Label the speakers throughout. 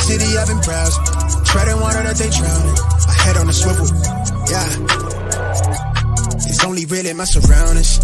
Speaker 1: city, I've been browsing. Treading water that they drowning. My head on the swivel, yeah. It's only really my surroundings.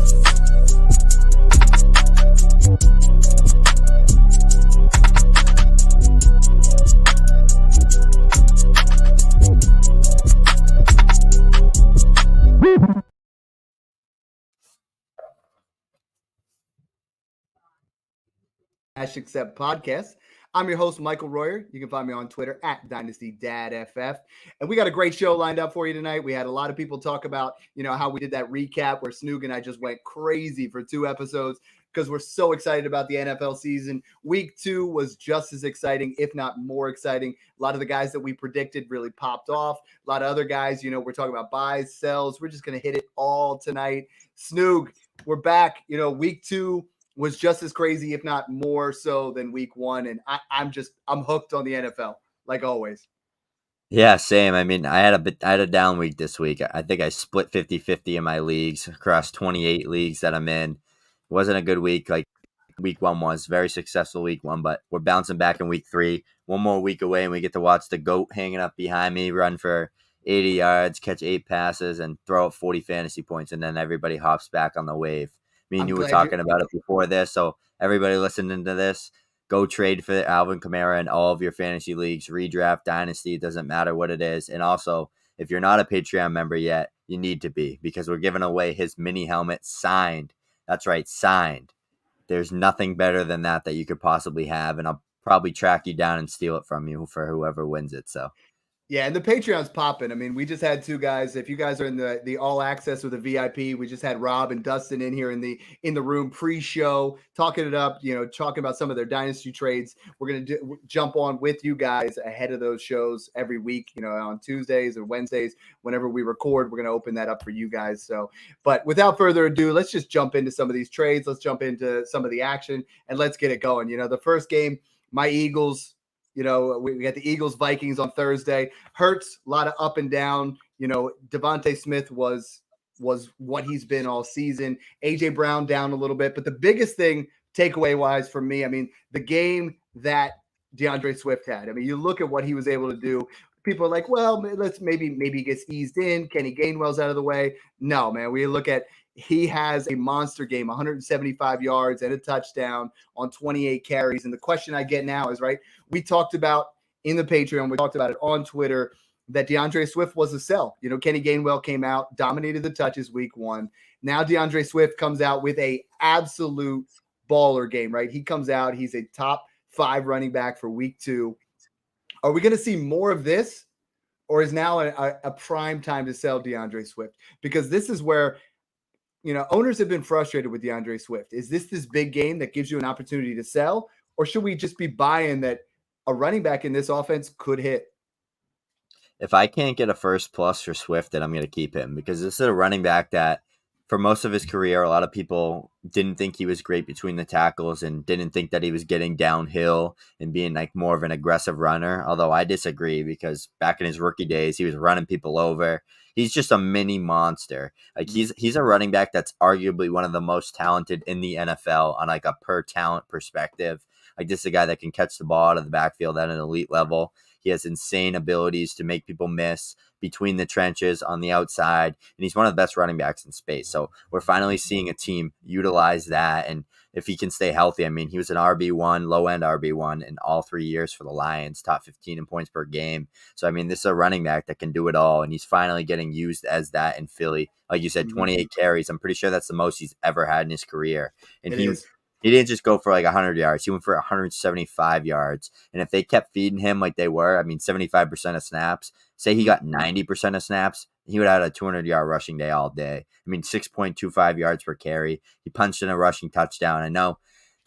Speaker 2: Accept podcast. I'm your host, Michael Royer. You can find me on Twitter at DynastyDadFF. And we got a great show lined up for you tonight. We had a lot of people talk about, how we did that recap where Snoog and I just went crazy for 2 episodes because we're so excited about the NFL season. Week 2 was just as exciting, if not more exciting. A lot of the guys that we predicted really popped off. A lot of other guys, we're talking about buys, sells. We're just going to hit it all tonight. Snoog, we're back. Week 2 was just as crazy, if not more so than week 1. And I'm hooked on the NFL, like always.
Speaker 3: Yeah, same. I mean, I had a down week this week. I think I split 50-50 in my leagues across 28 leagues that I'm in. It wasn't a good week like week 1 was. Very successful week 1, but we're bouncing back in week 3. One more week away, and we get to watch the GOAT hanging up behind me run for 80 yards, catch 8 passes, and throw out 40 fantasy points, and then everybody hops back on the wave. Me and you were talking about it before this, so everybody listening to this, go trade for Alvin Kamara in all of your fantasy leagues, redraft, dynasty, it doesn't matter what it is. And also, if you're not a Patreon member yet, you need to be, because we're giving away his mini helmet signed. That's right, signed. There's nothing better than that you could possibly have, and I'll probably track you down and steal it from you for whoever wins it. So.
Speaker 2: Yeah, and the Patreon's popping. I mean, we just had 2 guys. If you guys are in the all access with the VIP, we just had Rob and Dustin in here in the room pre-show, talking it up, talking about some of their dynasty trades. We're going to jump on with you guys ahead of those shows every week, on Tuesdays or Wednesdays, whenever we record. We're going to open that up for you guys. So, but without further ado, let's just jump into some of these trades. Let's jump into some of the action and let's get it going. The first game, my Eagles, we got the Eagles Vikings on Thursday. Hurts, a lot of up and down. Devontae Smith was what he's been all season. AJ Brown down a little bit, but the biggest thing takeaway wise for me, I mean, the game that DeAndre Swift had. I mean, you look at what he was able to do. People are like, well, let's maybe he gets eased in. Kenny Gainwell's out of the way. No, man. We look at he has a monster game, 175 yards and a touchdown on 28 carries. And the question I get now is, right, we talked about in the Patreon, we talked about it on Twitter, that DeAndre Swift was a sell. Kenny Gainwell came out, dominated the touches week 1. Now DeAndre Swift comes out with a absolute baller game, right? He comes out, he's a top 5 running back for week 2. Are we going to see more of this, or is now a prime time to sell DeAndre Swift? Because this is where, owners have been frustrated with DeAndre Swift. Is this big game that gives you an opportunity to sell, or should we just be buying that a running back in this offense could hit?
Speaker 3: If I can't get a first plus for Swift, then I'm going to keep him, because this is a running back that for most of his career, a lot of people didn't think he was great between the tackles and didn't think that he was getting downhill and being like more of an aggressive runner. Although I disagree, because back in his rookie days, he was running people over. He's just a mini monster. Like he's a running back that's arguably one of the most talented in the NFL on like a per talent perspective. Like this is a guy that can catch the ball out of the backfield at an elite level. He has insane abilities to make people miss between the trenches on the outside, and he's one of the best running backs in space. So we're finally seeing a team utilize that, and if he can stay healthy, I mean, he was an RB1, low-end RB1 in all 3 years for the Lions, top 15 in points per game. So, I mean, this is a running back that can do it all, and he's finally getting used as that in Philly. Like you said, 28 carries. I'm pretty sure that's the most he's ever had in his career. And he didn't just go for like 100 yards. He went for 175 yards. And if they kept feeding him like they were, I mean, 75% of snaps, say he got 90% of snaps, he would have had a 200-yard rushing day all day. I mean, 6.25 yards per carry. He punched in a rushing touchdown. I know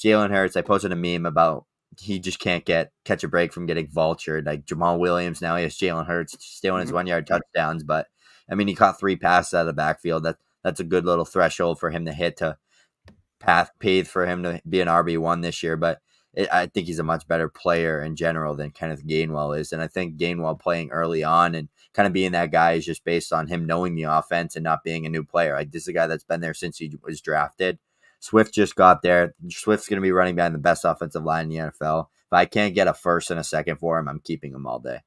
Speaker 3: Jalen Hurts, I posted a meme about he just can't catch a break from getting vultured. Like Jamal Williams, now he has Jalen Hurts stealing his 1-yard touchdowns. But, I mean, he caught 3 passes out of the backfield. That's a good little threshold for him to hit to paved for him to be an RB1 this year, but I think he's a much better player in general than Kenneth Gainwell is. And I think Gainwell playing early on and kind of being that guy is just based on him knowing the offense and not being a new player. Like this is a guy that's been there since he was drafted. Swift just got there. Swift's going to be running behind the best offensive line in the NFL. If I can't get a first and a second for him, I'm keeping him all day.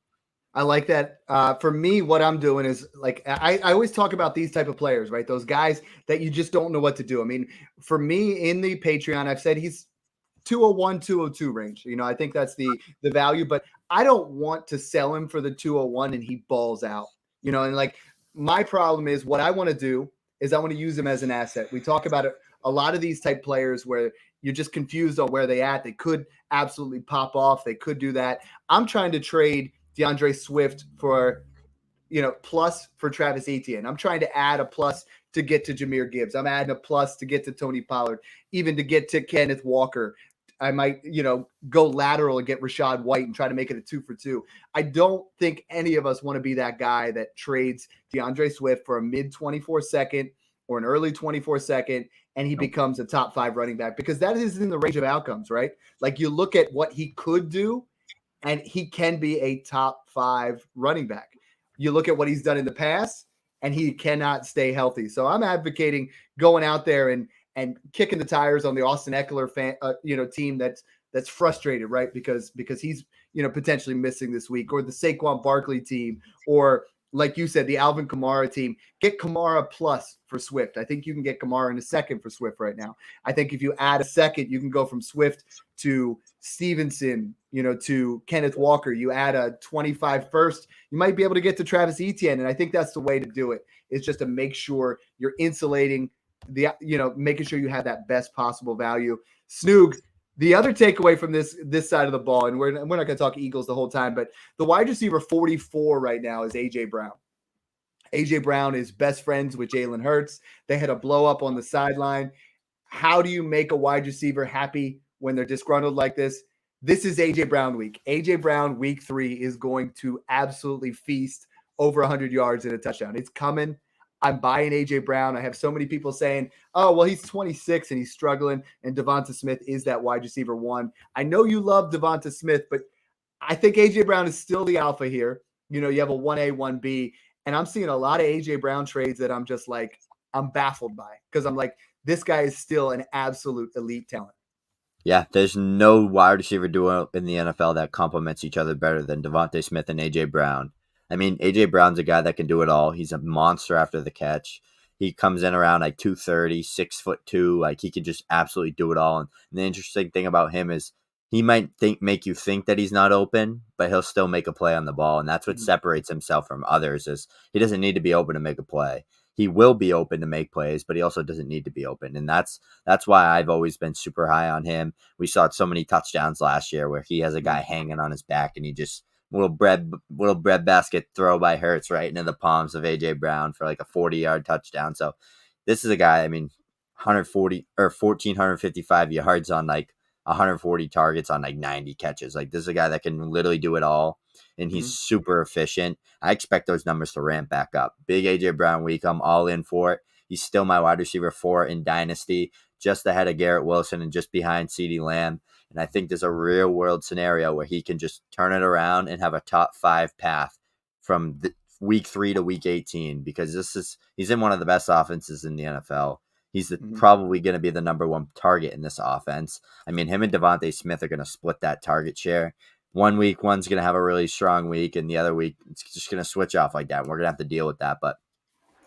Speaker 2: I like that. For me, what I'm doing is like I always talk about these type of players, right? Those guys that you just don't know what to do. I mean, for me in the Patreon, I've said he's 201, 202 range. I think that's the value, but I don't want to sell him for the 201 and he balls out. And like my problem is what I want to do is I want to use him as an asset. We talk about it, a lot of these type players where you're just confused on where they at. They could absolutely pop off. They could do that. I'm trying to trade DeAndre Swift for plus for Travis Etienne. I'm trying to add a plus to get to Jahmyr Gibbs. I'm adding a plus to get to Tony Pollard, even to get to Kenneth Walker. I might, go lateral and get Rashad White and try to make it a 2-for-2. I don't think any of us want to be that guy that trades DeAndre Swift for a mid 24 second or an early 24 second, and he becomes a top 5 running back, because that is in the range of outcomes, right? Like you look at what he could do, and he can be a top 5 running back. You look at what he's done in the past, and he cannot stay healthy. So I'm advocating going out there and kicking the tires on the Austin Eckler team that's frustrated, right? Because he's potentially missing this week, or the Saquon Barkley team, or like you said, the Alvin Kamara team. Get Kamara plus for Swift. I think you can get Kamara in a second for Swift right now. I think if you add a second, you can go from Swift to Stevenson, to Kenneth Walker. You add a 25 first, you might be able to get to Travis Etienne. And I think that's the way to do it, is just to make sure you're insulating making sure you have that best possible value. Snoog, the other takeaway from this side of the ball, and we're not going to talk Eagles the whole time, but the wide receiver 44 right now is A.J. Brown. A.J. Brown is best friends with Jalen Hurts. They had a blow up on the sideline. How do you make a wide receiver happy when they're disgruntled like this? This is A.J. Brown week. A.J. Brown week 3 is going to absolutely feast over 100 yards and a touchdown. It's coming. I'm buying A.J. Brown. I have so many people saying, oh, well, he's 26 and he's struggling, and Devonta Smith is that wide receiver 1. I know you love Devonta Smith, but I think A.J. Brown is still the alpha here. You have a 1A, 1B, and I'm seeing a lot of A.J. Brown trades that I'm just like, I'm baffled by, because I'm like, this guy is still an absolute elite talent.
Speaker 3: Yeah, there's no wide receiver duo in the NFL that complements each other better than Devonta Smith and A.J. Brown. I mean, A.J. Brown's a guy that can do it all. He's a monster after the catch. He comes in around like 230, 6'2". Like he can just absolutely do it all. And the interesting thing about him is he might make you think that he's not open, but he'll still make a play on the ball. And that's what separates himself from others, is he doesn't need to be open to make a play. He will be open to make plays, but he also doesn't need to be open. And that's why I've always been super high on him. We saw so many touchdowns last year where he has a guy hanging on his back and he just little bread basket throw by Hurts right into the palms of A.J. Brown for like a 40-yard touchdown. So this is a guy, I mean, 140 or 1,455 yards on like 140 targets on like 90 catches. Like this is a guy that can literally do it all, and he's super efficient. I expect those numbers to ramp back up. Big A.J. Brown week. I'm all in for it. He's still my wide receiver 4 in Dynasty, just ahead of Garrett Wilson and just behind CeeDee Lamb. And I think there's a real world scenario where he can just turn it around and have a top 5 path from week 3 to week 18, because he's in one of the best offenses in the NFL. He's probably going to be the number 1 target in this offense. I mean, him and Devonta Smith are going to split that target share. One week, one's going to have a really strong week, and the other week, it's just going to switch off like that. We're going to have to deal with that. But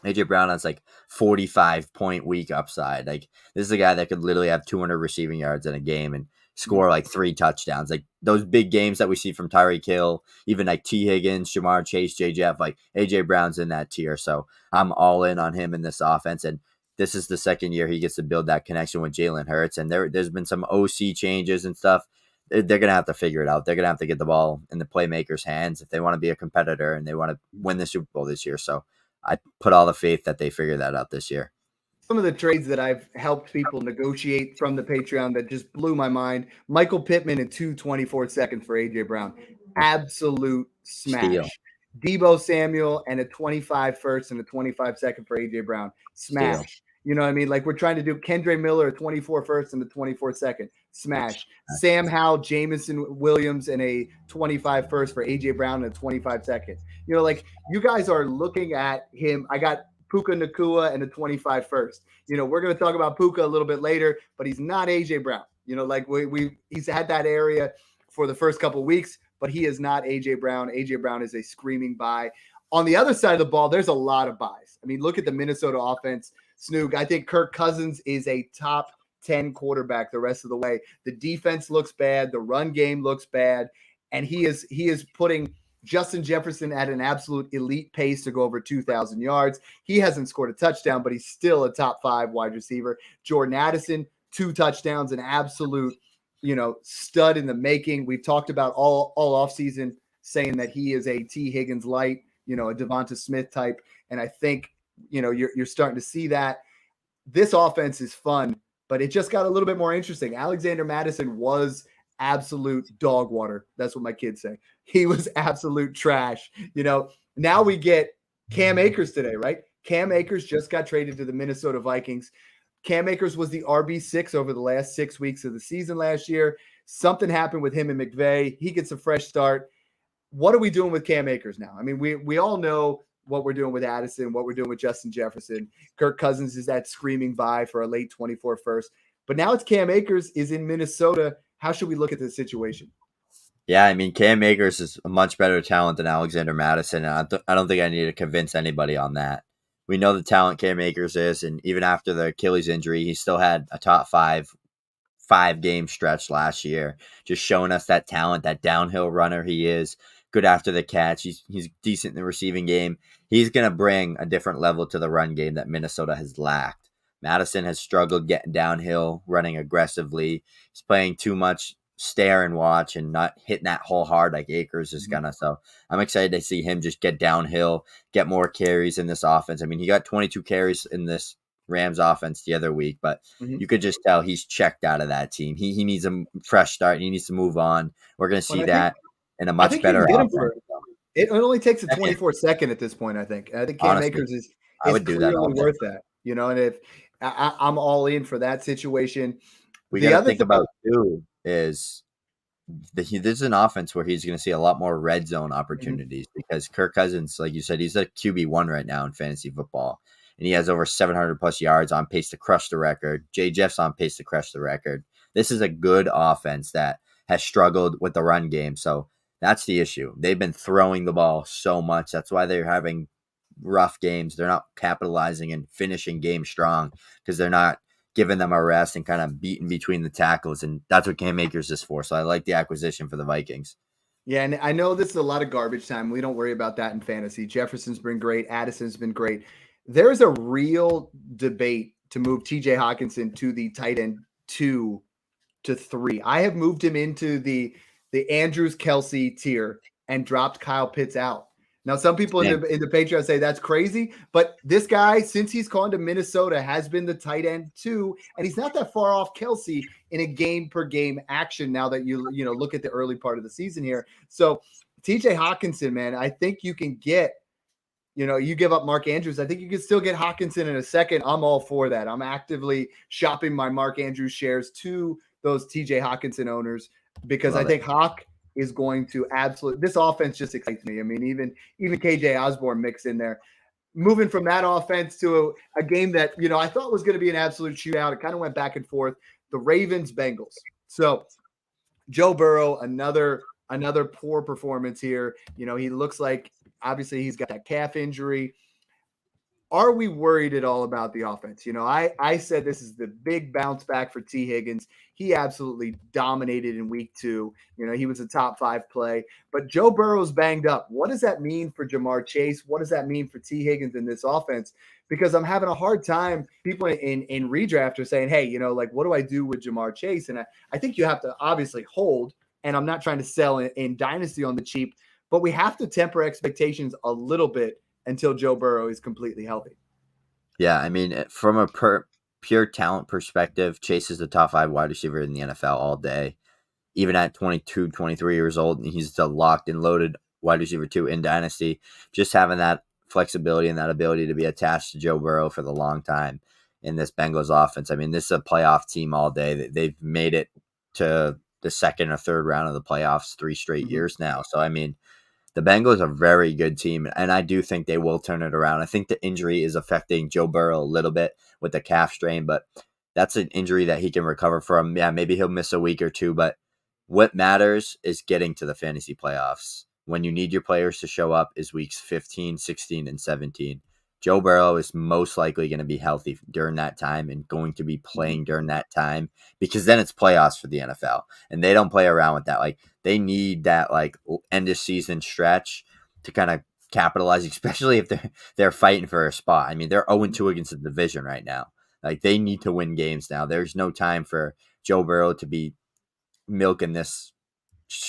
Speaker 3: A.J. Brown has like 45-point week upside. Like this is a guy that could literally have 200 receiving yards in a game and score like 3 touchdowns. Like those big games that we see from Tyreek Hill, even like T. Higgins, Jamar Chase, J. Jeff, like A.J. Brown's in that tier. So I'm all in on him in this offense. And this is the second year he gets to build that connection with Jalen Hurts. And there's been some OC changes and stuff. They're going to have to figure it out. They're going to have to get the ball in the playmakers' hands if they want to be a competitor and they want to win the Super Bowl this year. So I put all the faith that they figure that out this year.
Speaker 2: Some of the trades that I've helped people negotiate from the Patreon that just blew my mind. Michael Pittman in 2 seconds for A.J. Brown. Absolute smash.
Speaker 3: Steal.
Speaker 2: Deebo Samuel and a 25 first and a 25 second for A.J. Brown. Smash.
Speaker 3: Steal.
Speaker 2: You know what I mean? Like we're trying to do Kendre Miller, a 24 first and a 24 second. Smash. Sam Howell, Jamison Williams, and a 25 first for A.J. Brown and a 25 second. You know, like you guys are looking at him. I got Puka Nacua and a 25 first. You know, we're going to talk about Puka a little bit later, but he's not A.J. Brown. You know, like he's had that area for the first couple of weeks, but he is not A.J. Brown. A.J. Brown is a screaming buy. On the other side of the ball, there's a lot of buys. I mean, look at the Minnesota offense. Snoog, I think Kirk Cousins is a top 10 quarterback the rest of the way. The defense looks bad. The run game looks bad. And he is putting Justin Jefferson at an absolute elite pace to go over 2,000 yards. He hasn't scored a touchdown, but he's still a top 5 wide receiver. Jordan Addison, 2 touchdowns, an absolute, stud in the making. We've talked about all offseason saying that he is a T. Higgins light, a Devonta Smith type. And I think, you're starting to see that. This offense is fun, but it just got a little bit more interesting. Alexander Mattison was absolute dog water. That's what my kids say. He was absolute trash. Now we get Cam Akers today, right? Cam Akers just got traded to the Minnesota Vikings. Cam Akers was the RB6 over the last 6 weeks of the season last year. Something happened with him and McVay. He gets a fresh start. What are we doing with Cam Akers now? I mean, we all know what we're doing with Addison, what we're doing with Justin Jefferson. Kirk Cousins is that screaming buy for a late 24 first. But now it's Cam Akers is in Minnesota. How should we look at this situation?
Speaker 3: Yeah, I mean, Cam Akers is a much better talent than Alexander Mattison, and I don't think I need to convince anybody on that. We know the talent Cam Akers is, and even after the Achilles injury, he still had a top 5-game stretch last year, just showing us that talent, that downhill runner he is. Good after the catch. He's decent in the receiving game. He's going to bring a different level to the run game that Minnesota has lacked. Madison has struggled getting downhill, running aggressively. He's playing too much stare and watch and not hitting that hole hard like Akers is going to. So I'm excited to see him just get downhill, get more carries in this offense. I mean, he got 22 carries in this Rams offense the other week, but you could just tell he's checked out of that team. He needs a fresh start. He needs to move on. We're going to see that in a much better offense.
Speaker 2: It only takes a 24-second at this point, I think. I think Cam Akers is clearly worth that. And if I'm all in for that situation.
Speaker 3: We got to think about too is there's an offense where he's going to see a lot more red zone opportunities because Kirk Cousins, like you said, he's a QB1 right now in fantasy football, and he has over 700 plus yards, on pace to crush the record. Jay Jeff's on pace to crush the record. This is a good offense that has struggled with the run game, so that's the issue. They've been throwing the ball so much. That's why they're having rough games. They're not capitalizing and finishing games strong because they're not giving them a rest and kind of beating between the tackles. And that's what Cam Akers is for. So I like the acquisition for the Vikings.
Speaker 2: Yeah, and I know this is a lot of garbage time. We don't worry about that in fantasy. Jefferson's been great. Addison's been great. There's a real debate to move TJ Hawkinson to the tight end 2 to 3. I have moved him into the Andrews Kelsey tier and dropped Kyle Pitts out. Now, some people in the Patreon say that's crazy, but this guy, since he's gone to Minnesota, has been the tight end 2, and he's not that far off Kelsey in a game-per-game action now that you look at the early part of the season here. So, TJ Hawkinson, man, I think you can get, you give up Mark Andrews. I think you can still get Hawkinson in a second. I'm all for that. I'm actively shopping my Mark Andrews shares to those TJ Hawkinson owners because I think Hawk is going to this offense just excites me. I mean, even KJ Osborne mixed in there. Moving from that offense to a game that, I thought was going to be an absolute shootout. It kind of went back and forth. The Ravens-Bengals. So Joe Burrow, another poor performance here. He looks like, obviously, he's got that calf injury. Are we worried at all about the offense? I said this is the big bounce back for T. Higgins. He absolutely dominated in week 2. He was a top 5 play. But Joe Burrow's banged up. What does that mean for Jamar Chase? What does that mean for T. Higgins in this offense? Because I'm having a hard time. People in redraft are saying, hey, what do I do with Jamar Chase? And I think you have to obviously hold. And I'm not trying to sell in Dynasty on the cheap. But we have to temper expectations a little bit until Joe Burrow is completely healthy.
Speaker 3: Yeah, I mean, from a pure talent perspective, Chase is the top 5 wide receiver in the NFL all day. Even at 22, 23 years old, he's the locked and loaded wide receiver 2 in Dynasty. Just having that flexibility and that ability to be attached to Joe Burrow for the long time in this Bengals offense. I mean, this is a playoff team all day. They've made it to the second or third round of the playoffs 3 straight years now. So, I mean, the Bengals are a very good team, and I do think they will turn it around. I think the injury is affecting Joe Burrow a little bit with the calf strain, but that's an injury that he can recover from. Yeah, maybe he'll miss a week or 2, but What matters is getting to the fantasy playoffs. When you need your players to show up is weeks 15, 16, and 17. Joe Burrow is most likely going to be healthy during that time and going to be playing during that time, because then it's playoffs for the NFL and they don't play around with that. Like, they need that like end of season stretch to kind of capitalize, especially if they're fighting for a spot. I mean, they're 0-2 against the division right now. Like, they need to win games now. There's no time for Joe Burrow to be milking this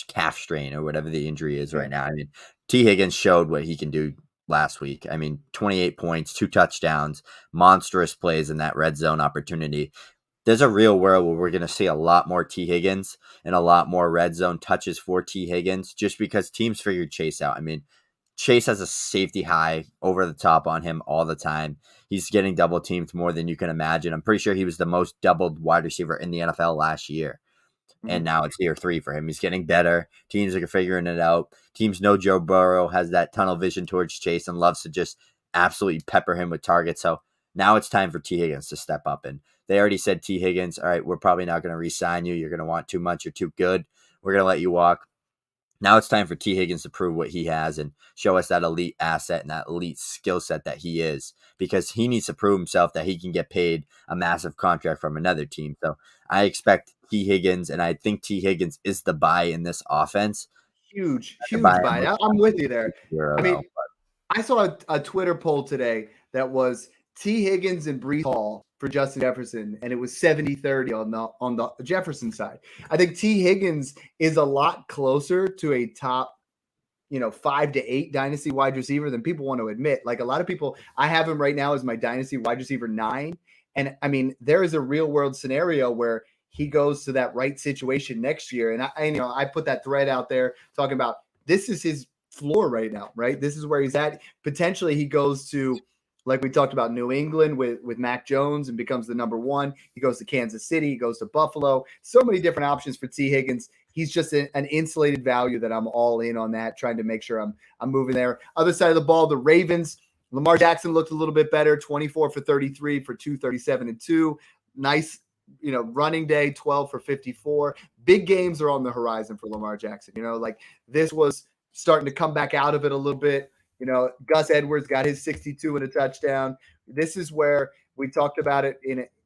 Speaker 3: calf strain or whatever the injury is right now. I mean, T. Higgins showed what he can do last week. I mean, 28 points, 2 touchdowns, monstrous plays in that red zone opportunity. There's a real world where we're going to see a lot more T. Higgins and a lot more red zone touches for T. Higgins, just because teams figured Chase out. I mean, Chase has a safety high over the top on him all the time. He's getting double teamed more than you can imagine. I'm pretty sure he was the most doubled wide receiver in the NFL last year. And now it's year 3 for him. He's getting better. Teams are figuring it out. Teams know Joe Burrow has that tunnel vision towards Chase and loves to just absolutely pepper him with targets. So now it's time for T. Higgins to step up. And they already said, T. Higgins, all right, we're probably not going to re-sign you. You're going to want too much. You're too good. We're going to let you walk. Now it's time for T. Higgins to prove what he has and show us that elite asset and that elite skill set that he is, because he needs to prove himself that he can get paid a massive contract from another team. So I expect T. Higgins, and I think T. Higgins is the buy in this offense.
Speaker 2: Huge buy. I'm with you there. I mean,
Speaker 3: Though.
Speaker 2: I saw a Twitter poll today that was T. Higgins and Breece Hall for Justin Jefferson, and it was 70-30 on the Jefferson side. I think T. Higgins is a lot closer to a top, 5 to 8 dynasty wide receiver than people want to admit. Like, a lot of people, I have him right now as my dynasty wide receiver 9. And I mean, there is a real world scenario where he goes to that right situation next year. And I put that thread out there talking about this is his floor right now, right? This is where he's at. Potentially he goes to, like we talked about, New England with Mac Jones and becomes the number 1. He goes to Kansas City, he goes to Buffalo. So many different options for T. Higgins. He's just an insulated value that I'm all in on that, trying to make sure I'm moving there. Other side of the ball, the Ravens. Lamar Jackson looked a little bit better, 24 for 33 for 237 and 2. Nice, running day, 12 for 54. Big games are on the horizon for Lamar Jackson. Like, this was starting to come back out of it a little bit. Gus Edwards got his 62 and a touchdown. This is where we talked about it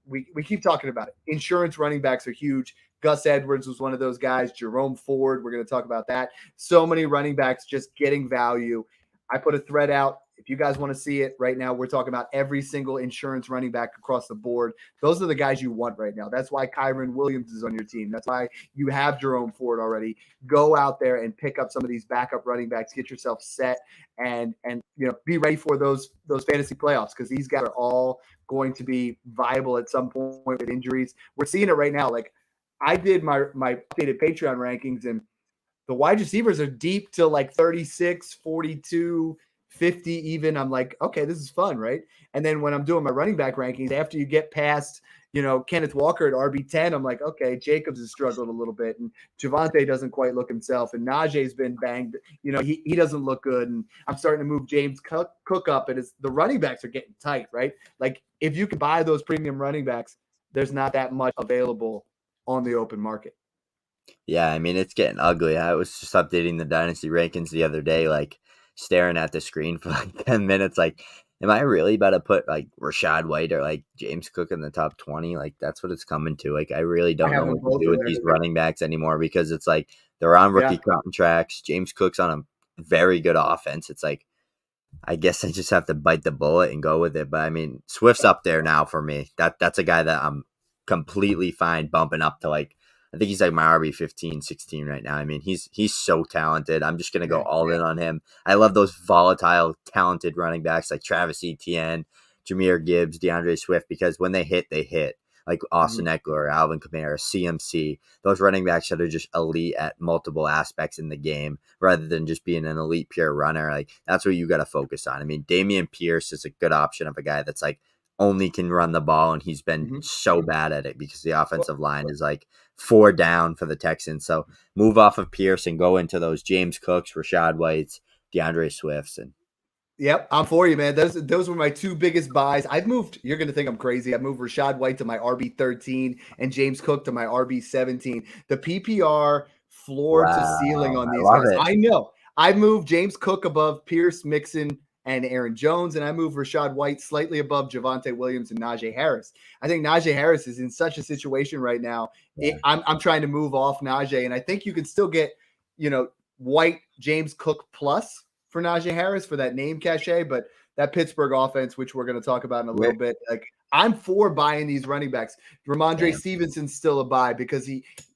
Speaker 2: we keep talking about it. Insurance running backs are huge. Gus Edwards was one of those guys. Jerome Ford, we're going to talk about that. So many running backs just getting value. I put a thread out. If you guys want to see it right now, we're talking about every single insurance running back across the board. Those are the guys you want right now. That's why Kyron Williams is on your team. That's why you have Jerome Ford already. Go out there and pick up some of these backup running backs, get yourself set, and be ready for those fantasy playoffs, because these guys are all going to be viable at some point with injuries. We're seeing it right now. Like, I did my updated Patreon rankings, and the wide receivers are deep to like 36, 42, 50 even. I'm like, okay, this is fun, right? And then when I'm doing my running back rankings, after you get past, Kenneth Walker at RB10, I'm like, okay, Jacobs has struggled a little bit, and Javonte doesn't quite look himself, and Najee's been banged. He doesn't look good, and I'm starting to move James Cook up, and the running backs are getting tight, right? Like, if you can buy those premium running backs, there's not that much available on the open market.
Speaker 3: Yeah, I mean, it's getting ugly. I was just updating the dynasty rankings the other day, like staring at the screen for like 10 minutes. Like, am I really about to put like Rashad White or like James Cook in the top 20? Like, that's what it's coming to. Like, I really don't know what to do with these running backs anymore, because it's like they're on rookie contracts. James Cook's on a very good offense. It's like, I guess I just have to bite the bullet and go with it. But I mean, Swift's up there now for me. That's a guy that I'm completely fine bumping up to, like, I think he's like my RB 15, 16 right now. I mean, he's so talented. I'm just going to go all in on him. I love those volatile, talented running backs like Travis Etienne, Jahmyr Gibbs, DeAndre Swift, because when they hit, they hit. Like Austin Eckler, Alvin Kamara, CMC, those running backs that are just elite at multiple aspects in the game rather than just being an elite pure runner. Like, that's what you got to focus on. I mean, Dameon Pierce is a good option of a guy that's like only can run the ball, and he's been so bad at it because the offensive line is like 4 down for the Texans. So move off of Pierce and go into those James Cooks, Rashad Whites, DeAndre Swifts. And
Speaker 2: yep, I'm for you, man. Those were my 2 biggest buys. I've moved, you're going to think I'm crazy, I moved Rashad White to my RB 13 and James Cook to my RB 17. The PPR floor to ceiling on
Speaker 3: I
Speaker 2: these
Speaker 3: love
Speaker 2: guys.
Speaker 3: it.
Speaker 2: I know. I moved James Cook above Pierce, Mixon, and Aaron Jones, and I moved Rachaad White slightly above Javonte Williams and Najee Harris. I think Najee Harris is in such a situation right now.
Speaker 3: Yeah.
Speaker 2: I'm trying to move off Najee, and I think you could still get, White, James Cook plus for Najee Harris for that name cachet, but that Pittsburgh offense, which we're going to talk about in a little bit, like I'm for buying these running backs. Ramondre Stevenson's still a buy because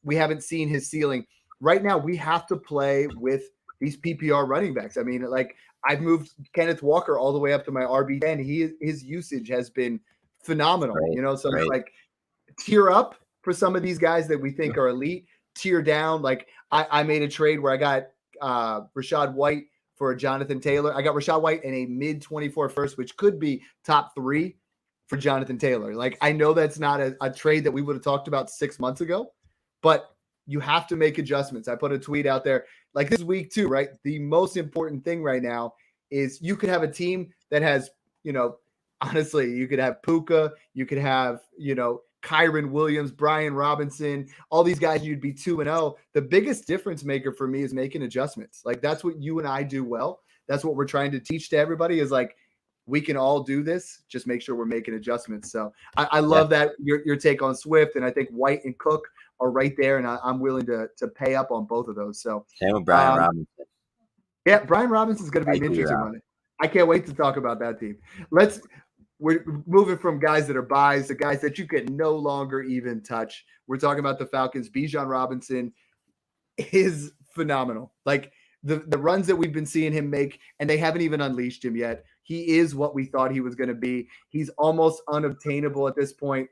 Speaker 2: we haven't seen his ceiling. Right now, we have to play with these PPR running backs. I mean, like I've moved Kenneth Walker all the way up to my RB10. His usage has been phenomenal, so it's like tier up for some of these guys that we think are elite, tier down. Like I made a trade where I got Rachaad White for Jonathan Taylor. I got Rachaad White in a mid 24 first, which could be top 3 for Jonathan Taylor. Like I know that's not a trade that we would have talked about 6 months ago, but you have to make adjustments. I put a tweet out there like this week too, right? The most important thing right now is you could have a team that has, honestly, you could have Puka, you could have, Kyron Williams, Brian Robinson, all these guys, you'd be 2-0. The biggest difference maker for me is making adjustments. Like that's what you and I do well. That's what we're trying to teach to everybody is like, we can all do this. Just make sure we're making adjustments. So I love that your take on Swift. And I think White and Cook are right there. And I'm willing to pay up on both of those. So
Speaker 3: same with Brian Robinson.
Speaker 2: Yeah, Brian Robinson is going to be an interesting one. I can't wait to talk about that team. We're moving from guys that are buys to guys that you can no longer even touch. We're talking about the Falcons. Bijan Robinson is phenomenal. Like the runs that we've been seeing him make, and they haven't even unleashed him yet. He is what we thought he was going to be. He's almost unobtainable at this point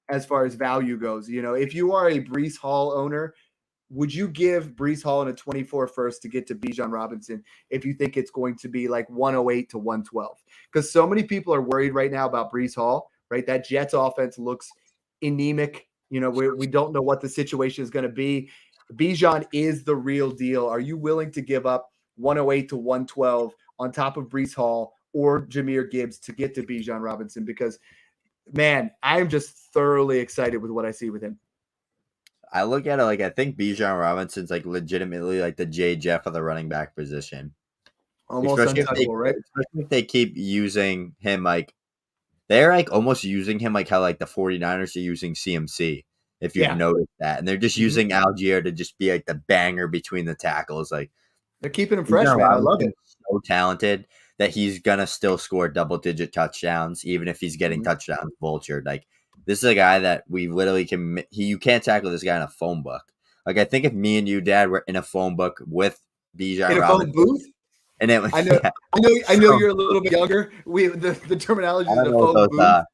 Speaker 2: as far as value goes. If you are a Breece Hall owner, would you give Breece Hall in a 24 first to get to Bijan Robinson if you think it's going to be like 108 to 112? Because so many people are worried right now about Breece Hall, right? That Jets offense looks anemic. We don't know what the situation is going to be. Bijan is the real deal. Are you willing to give up 108 to 112 on top of Breece Hall or Jahmyr Gibbs to get to Bijan Robinson? Because, man, I'm just thoroughly excited with what I see with him.
Speaker 3: I look at it like I think Bijan Robinson's like legitimately like the J. Jeff of the running back position.
Speaker 2: Almost untouchable, right?
Speaker 3: Especially if they keep using him like they're like almost using him like how like the 49ers are using CMC, if you've noticed that. And they're just using Algier to just be like the banger between the tackles. Like
Speaker 2: they're keeping him fresh, man. I love it.
Speaker 3: So talented that he's gonna still score double-digit touchdowns, even if he's getting touchdowns vultured. Like this is a guy that we literally can. You can't tackle this guy in a phone book. Like I think if me and you, Dad, were in a phone book with Bijan
Speaker 2: in a phone booth,
Speaker 3: and it was,
Speaker 2: I know you're a little bit younger. The terminology is in a phone booth.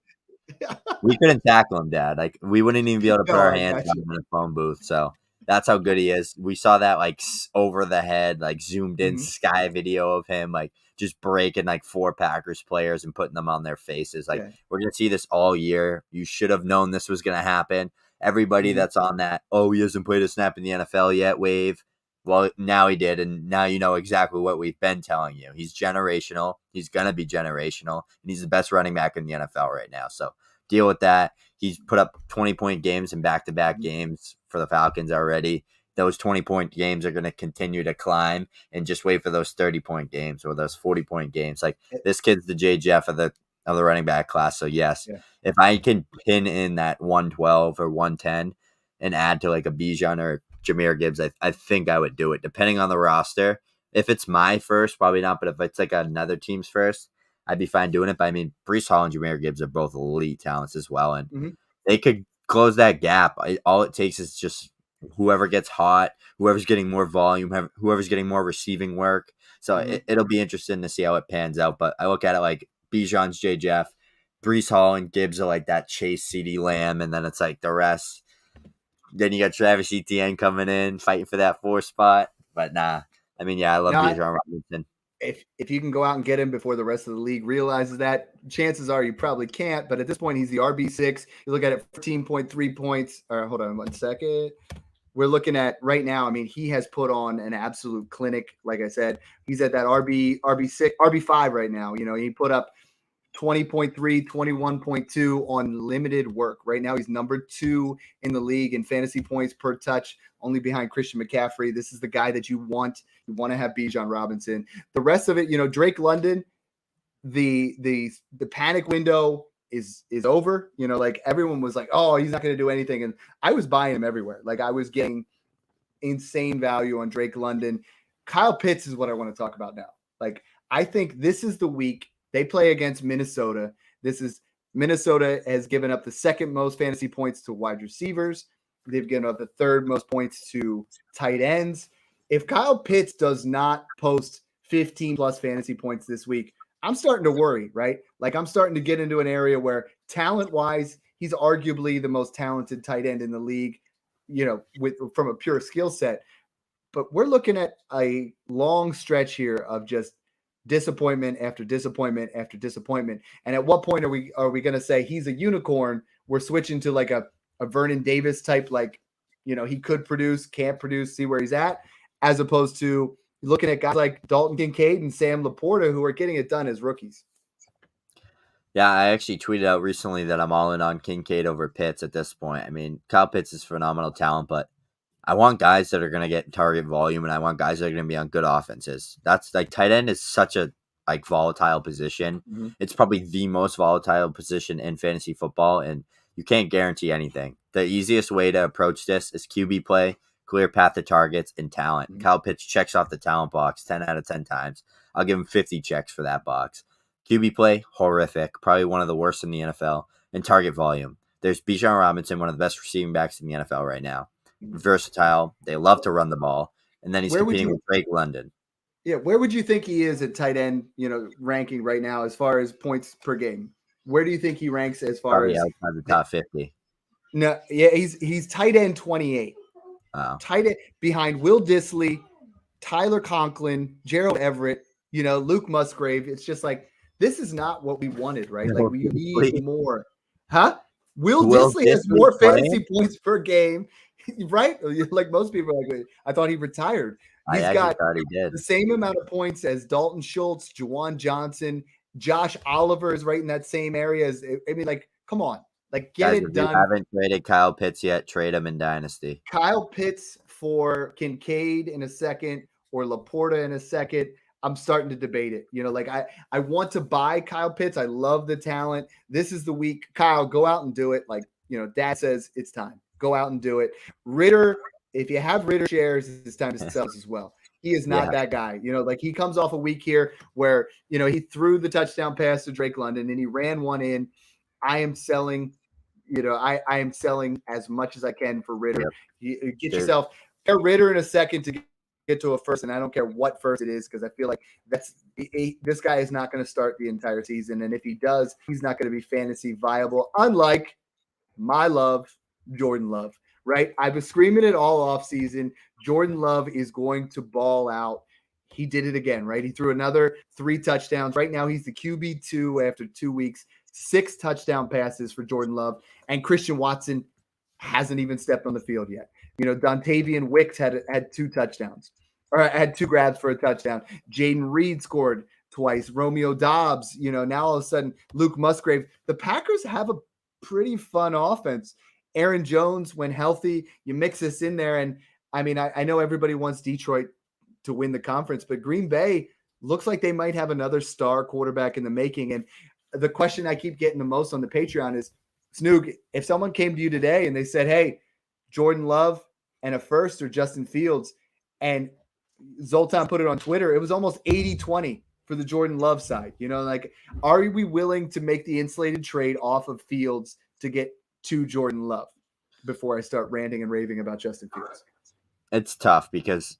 Speaker 3: We couldn't tackle him, Dad. Like we wouldn't even be able to put our hands on him in a phone booth. So that's how good he is. We saw that like over the head, like zoomed in sky video of him, like just breaking like 4 Packers players and putting them on their faces. Like we're going to see this all year. You should have known this was going to happen. Everybody that's on that, he hasn't played a snap in the NFL yet wave. Well, now he did. And now you know exactly what we've been telling you. He's generational. He's going to be generational. And he's the best running back in the NFL right now. So deal with that. He's put up 20-point games in back-to-back games for the Falcons already. Those 20-point games are going to continue to climb, and just wait for those 30-point games or those 40-point games. Like this kid's the J. Jeff of the running back class. So yes, if I can pin in that 112 or 110 and add to like a Bijan or Jahmyr Gibbs, I think I would do it depending on the roster. If it's my first, probably not. But if it's like another team's first, I'd be fine doing it. But I mean, Breece Hall and Jahmyr Gibbs are both elite talents as well, and they could close that gap. All it takes is just whoever gets hot, whoever's getting more volume, whoever's getting more receiving work. So it'll be interesting to see how it pans out. But I look at it like Bijan's J. Jeff, Breece Hall and Gibbs are like that Chase CeeDee Lamb, and then it's like the rest. Then you got Travis Etienne coming in, fighting for that 4 spot. But nah, I mean, I love Bijan Robinson.
Speaker 2: If you can go out and get him before the rest of the league realizes that, chances are you probably can't. But at this point, he's the RB6. You look at it, 14.3 points. Or hold on 1 second. We're looking at right now. I mean, he has put on an absolute clinic. Like I said, he's at that RB6, RB5 right now. He put up 20.3, 21.2 on limited work. Right now, he's number 2 in the league in fantasy points per touch, only behind Christian McCaffrey. This is the guy that you want. You want to have Bijan Robinson. The rest of it, Drake London, the panic window is over. Like everyone was like, oh, he's not going to do anything. And I was buying him everywhere. Like I was getting insane value on Drake London. Kyle Pitts is what I want to talk about now. Like, I think this is the week they play against Minnesota. Minnesota has given up the second most fantasy points to wide receivers. They've given up the third most points to tight ends. If Kyle Pitts does not post 15 plus fantasy points this week, I'm starting to worry, right? Like I'm starting to get into an area where talent wise, he's arguably the most talented tight end in the league, from a pure skill set. But we're looking at a long stretch here of just disappointment after disappointment after disappointment. And at what point are we going to say he's a unicorn? We're switching to like a Vernon Davis type, like, he could produce, can't produce, see where he's at, as opposed to looking at guys like Dalton Kincaid and Sam Laporta who are getting it done as rookies.
Speaker 3: Yeah, I actually tweeted out recently that I'm all in on Kincaid over Pitts at this point. I mean, Kyle Pitts is phenomenal talent, but I want guys that are going to get target volume, and I want guys that are going to be on good offenses. That's like tight end is such a volatile position. Mm-hmm. It's probably the most volatile position in fantasy football, and you can't guarantee anything. The easiest way to approach this is QB play, clear path to targets, and talent. Mm-hmm. Kyle Pitts checks off the talent box 10 out of 10 times. I'll give him 50 checks for that box. QB play, horrific, probably one of the worst in the NFL, and target volume. There's Bijan Robinson, one of the best receiving backs in the NFL right now. Versatile. They love to run the ball. And then he's competing with Drake London.
Speaker 2: Yeah, where would you think he is at tight end, ranking right now as far as points per game? Where do you think he ranks as far
Speaker 3: probably
Speaker 2: as
Speaker 3: outside the top 50?
Speaker 2: No, yeah, he's tight end 28.
Speaker 3: Wow.
Speaker 2: Tight end behind Will Dissly, Tyler Conklin, Gerald Everett, Luke Musgrave. It's just like this is not what we wanted, right? Like we need more. Huh? Will Dissly has more fantasy points per game. Right? Like most people are like, I thought he retired. He's got the same amount of points as Dalton Schultz, Juwan Johnson, Josh Oliver is right in that same area. Come on. Like, get it done.
Speaker 3: If you haven't traded Kyle Pitts yet, trade him in Dynasty.
Speaker 2: Kyle Pitts for Kincaid in a second or Laporta in a second. I'm starting to debate it. I want to buy Kyle Pitts. I love the talent. This is the week. Kyle, go out and do it. Like, Dad says it's time. Go out and do it. Ritter, if you have Ritter shares, it's time to sell as well. He is not that guy. He comes off a week here where, he threw the touchdown pass to Drake London and he ran one in. I am selling, I am selling as much as I can for Ritter. Yep. Get yourself a Ritter in a second to get to a first, and I don't care what first it is because I feel like this guy is not going to start the entire season. And if he does, he's not going to be fantasy viable, unlike my love, Jordan Love, right? I've been screaming it all off season. Jordan Love is going to ball out. He did it again, right? He threw another 3 touchdowns. Right now, he's the QB2 after 2 weeks, 6 touchdown passes for Jordan Love. And Christian Watson hasn't even stepped on the field yet. Dontavian Wicks had 2 touchdowns, or had 2 grabs for a touchdown. Jaden Reed scored twice. Romeo Dobbs, now all of a sudden, Luke Musgrave. The Packers have a pretty fun offense. Aaron Jones, when healthy, you mix this in there. And I know everybody wants Detroit to win the conference, but Green Bay looks like they might have another star quarterback in the making. And the question I keep getting the most on the Patreon is, Snoog, if someone came to you today and they said, hey, Jordan Love and a first or Justin Fields, and Zoltan put it on Twitter, it was almost 80-20 for the Jordan Love side. Are we willing to make the insulated trade off of Fields to get to Jordan Love before I start ranting and raving about Justin Fields?
Speaker 3: It's tough because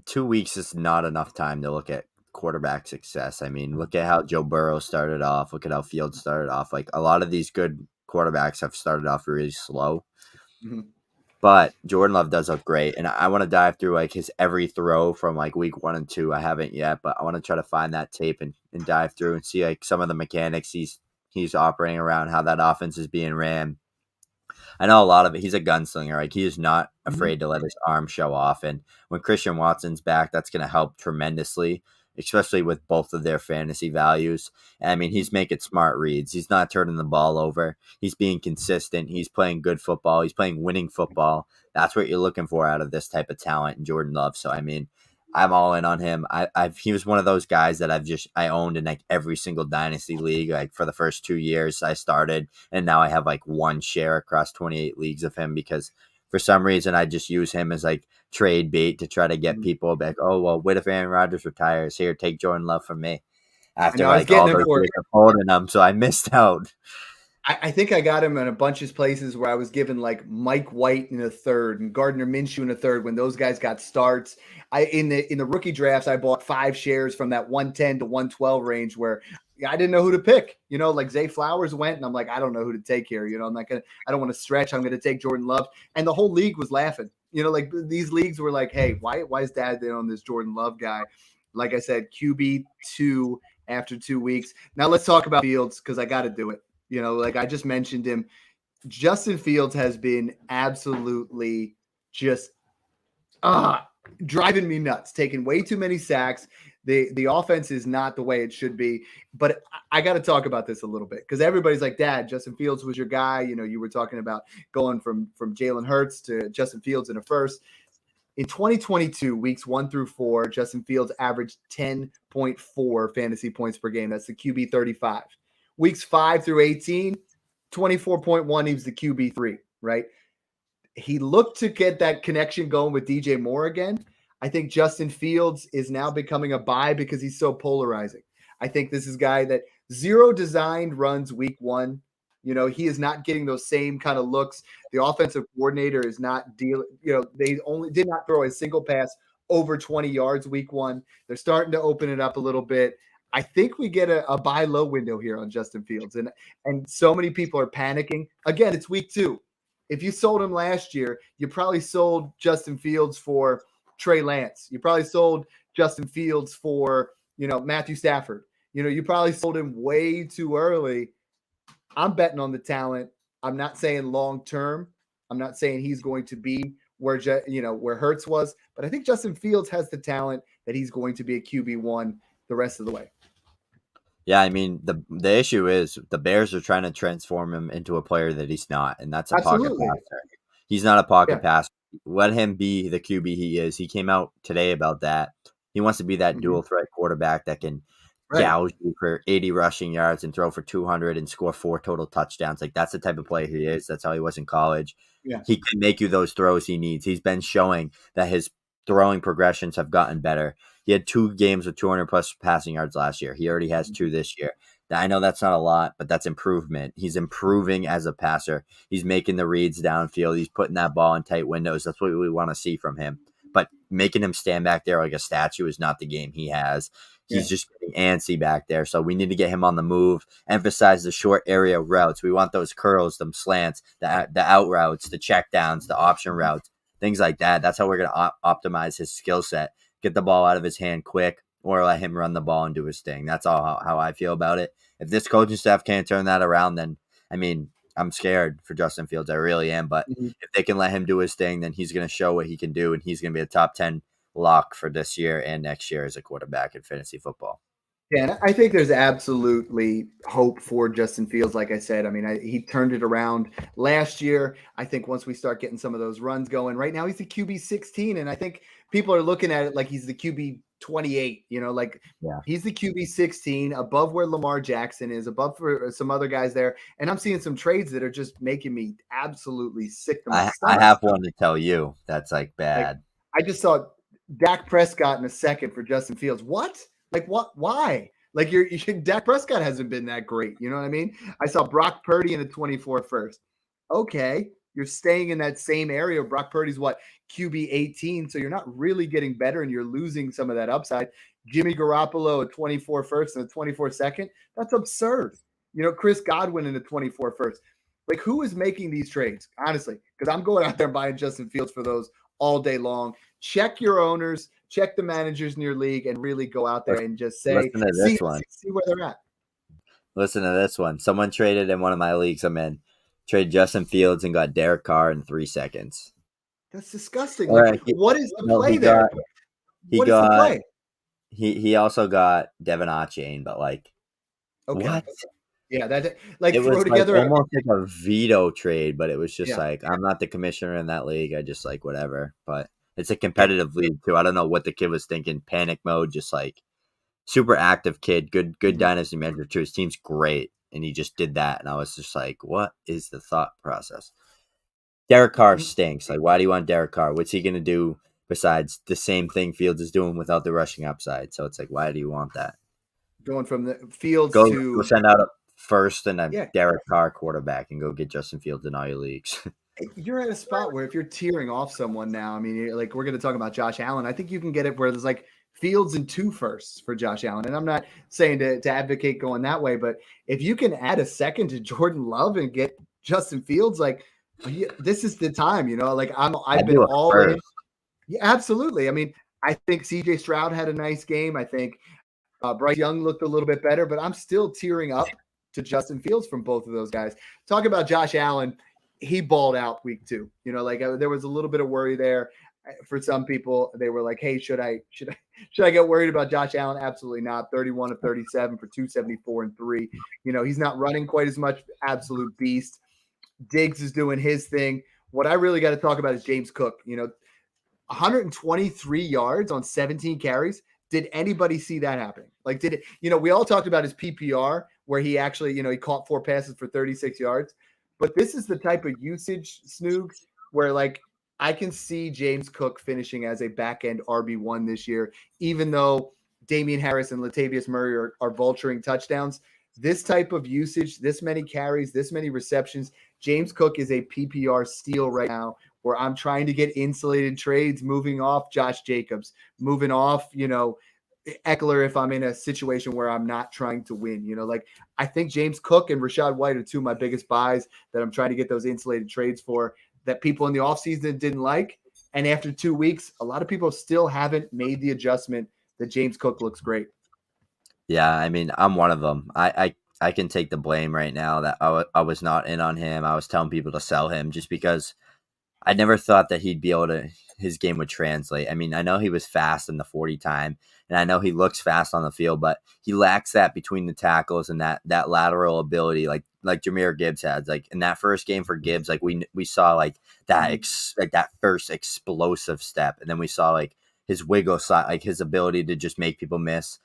Speaker 3: 2 weeks is not enough time to look at quarterback success. Look at how Joe Burrow started off. Look at how Fields started off. Like, a lot of these good quarterbacks have started off really slow. Mm-hmm. But Jordan Love does look great. And I want to dive through his every throw from week 1 and 2. I haven't yet, but I want to try to find that tape and dive through and see some of the mechanics he's operating around, how that offense is being ran. I know a lot of it. He's a gunslinger. He is not afraid to let his arm show off. And when Christian Watson's back, that's going to help tremendously. especially with both of their fantasy values. And, I mean, he's making smart reads. He's not turning the ball over. He's being consistent. He's playing good football. He's playing winning football. That's what you're looking for out of this type of talent in Jordan Love. So, I mean, I'm all in on him. He was one of those guys that I owned in like every single dynasty league. Like for the first 2 years I started, and now I have like one share across 28 leagues of him because for some reason I just use him as like trade bait to try to get people back. Oh well, what if Aaron Rodgers retires? Here, take Jordan Love from me. After
Speaker 2: I was
Speaker 3: like all
Speaker 2: getting him
Speaker 3: those
Speaker 2: for
Speaker 3: years of holding him, so I missed out.
Speaker 2: I think I got him in a bunch of places where I was given like Mike White in a third and Gardner Minshew in a third when those guys got starts. In the rookie drafts, I bought 5 shares from that 110 to 112 range where I didn't know who to pick. Like Zay Flowers went, and I'm like, I don't know who to take here. I don't want to stretch. I'm gonna take Jordan Love. And the whole league was laughing. Like these leagues were like, hey, why is Dad in on this Jordan Love guy? Like I said, QB2 after 2 weeks. Now let's talk about Fields because I gotta do it. Like I just mentioned him, Justin Fields has been absolutely just driving me nuts, taking way too many sacks. The offense is not the way it should be. But I got to talk about this a little bit because everybody's like, Dad, Justin Fields was your guy. You were talking about going from Jalen Hurts to Justin Fields in a first. In 2022, weeks 1 through 4, Justin Fields averaged 10.4 fantasy points per game. That's the QB 35. Weeks 5 through 18, 24.1, he was the QB3, right? He looked to get that connection going with DJ Moore again. I think Justin Fields is now becoming a buy because he's so polarizing. I think this is a guy that zero designed runs week 1. He is not getting those same kind of looks. The offensive coordinator is not dealing, they only did not throw a single pass over 20 yards week 1. They're starting to open it up a little bit. I think we get a buy low window here on Justin Fields. And so many people are panicking. Again, it's week 2. If you sold him last year, you probably sold Justin Fields for Trey Lance. You probably sold Justin Fields for, Matthew Stafford. You probably sold him way too early. I'm betting on the talent. I'm not saying long term. I'm not saying he's going to be where Hurts was, but I think Justin Fields has the talent that he's going to be a QB1 the rest of the way.
Speaker 3: Yeah, I mean, the issue is the Bears are trying to transform him into a player that he's not, and that's a pocket passer. He's not a pocket passer. Let him be the QB he is. He came out today about that. He wants to be that dual threat quarterback that can gouge you for 80 rushing yards and throw for 200 and score 4 total touchdowns. Like that's the type of player he is. That's how he was in college.
Speaker 2: Yeah.
Speaker 3: He can make you those throws he needs. He's been showing that his throwing progressions have gotten better. He had 2 games with 200 plus passing yards last year. He already has 2 this year. I know that's not a lot, but that's improvement. He's improving as a passer. He's making the reads downfield. He's putting that ball in tight windows. That's what we want to see from him. But making him stand back there like a statue is not the game he has. He's just getting antsy back there. So we need to get him on the move, emphasize the short area routes. We want those curls, them slants, the out routes, the check downs, the option routes, things like that. That's how we're going to optimize his skill set. Get the ball out of his hand quick or let him run the ball and do his thing. That's all how I feel about it. If this coaching staff can't turn that around, then, I mean, I'm scared for Justin Fields. I really am. But if they can let him do his thing, then he's going to show what he can do, and he's going to be a top 10 lock for this year and next year as a quarterback in fantasy football.
Speaker 2: Yeah, I think there's absolutely hope for Justin Fields. Like I said, I mean, he turned it around last year. I think once we start getting some of those runs going, right now he's the QB 16, and I think people are looking at it like he's the QB 28. He's the QB 16, above where Lamar Jackson is, above for some other guys there. And I'm seeing some trades that are just making me absolutely sick to my stomach.
Speaker 3: I have one to tell you that's like bad.
Speaker 2: I just saw Dak Prescott in a second for Justin Fields. What? Like what? Why? Like Dak Prescott hasn't been that great. You know what I mean? I saw Brock Purdy in a 24 first. Okay, you're staying in that same area. Brock Purdy's what? QB 18. So you're not really getting better and you're losing some of that upside. Jimmy Garoppolo a 24 first and a 24 second. That's absurd. Chris Godwin in a 24 first. Like who is making these trades? Honestly, because I'm going out there buying Justin Fields for those all day long. Check your owners, check the managers in your league, and really go out there and just say, see where they're at.
Speaker 3: Listen to this one. Someone traded in one of my leagues I'm in. Trade Justin Fields and got Derek Carr in 3 seconds.
Speaker 2: That's disgusting. What is the play there?
Speaker 3: He he also got Devin Achane, but like
Speaker 2: Okay.
Speaker 3: what?
Speaker 2: Yeah, that like
Speaker 3: It
Speaker 2: throw
Speaker 3: was like
Speaker 2: together.
Speaker 3: almost like a veto trade, but it was just
Speaker 2: Yeah.
Speaker 3: like I'm not the commissioner in that league. I just like whatever. But it's a
Speaker 2: Yeah.
Speaker 3: competitive league too. I don't know what the kid was thinking. Panic mode, just like super active kid, good
Speaker 2: Mhm.
Speaker 3: dynasty manager too. His team's great, and he just did that, and I was just like, what is the thought process? Derek Carr
Speaker 2: Mhm.
Speaker 3: stinks. Like, why do you want Derek Carr? What's he gonna do besides the same thing Fields is doing without the rushing upside? So it's like, why do you want that?
Speaker 2: Going from the Fields
Speaker 3: Go
Speaker 2: to
Speaker 3: send out a first and a
Speaker 2: yeah,
Speaker 3: Derek Carr quarterback and go get Justin Fields in all your leagues.
Speaker 2: you're at a spot where if you're tearing off someone now, I mean, like we're going to talk about Josh Allen. I think you can get it where there's like Fields and 2 firsts for Josh Allen. And I'm not saying to advocate going that way, but if you can add a second to Jordan Love and get Justin Fields, like this is the time, like I've
Speaker 3: I'd
Speaker 2: been
Speaker 3: do a
Speaker 2: all in.
Speaker 3: first.
Speaker 2: Yeah, absolutely. I mean, I think CJ Stroud had a nice game. I think Bryce Young looked a little bit better, but I'm still tearing up to Justin Fields from both of those guys. Talk about Josh Allen. He balled out week 2. There was a little bit of worry there for some people. They were like, "Hey, should I get worried about Josh Allen?" Absolutely not. 31 of 37 for 274 and 3. He's not running quite as much. Absolute beast. Diggs is doing his thing. What I really got to talk about is James Cook. 123 yards on 17 carries. Did anybody see that happening? Like, did it, we all talked about his PPR where he actually, he caught 4 passes for 36 yards. But this is the type of usage, Snoogs, where like I can see James Cook finishing as a back end RB1 this year, even though Damian Harris and Latavius Murray are vulturing touchdowns. This type of usage, this many carries, this many receptions, James Cook is a PPR steal right now where I'm trying to get insulated trades, moving off Josh Jacobs, moving off, Eckler if I'm in a situation where I'm not trying to win. Like I think James Cook and Rashad White are 2 of my biggest buys that I'm trying to get those insulated trades for that people in the offseason didn't like. And after 2 weeks, a lot of people still haven't made the adjustment that James Cook looks great.
Speaker 3: Yeah, I mean, I'm one of them. I can take the blame right now that I was not in on him. I was telling people to sell him just because I never thought that he'd be able to his game would translate. I mean, I know he was fast in the 40 time, and I know he looks fast on the field, but he lacks that between the tackles and that lateral ability like Jahmyr Gibbs had. Like in that first game for Gibbs, like we saw like like that first explosive step, and then we saw like his wiggle side, like his ability to just make people miss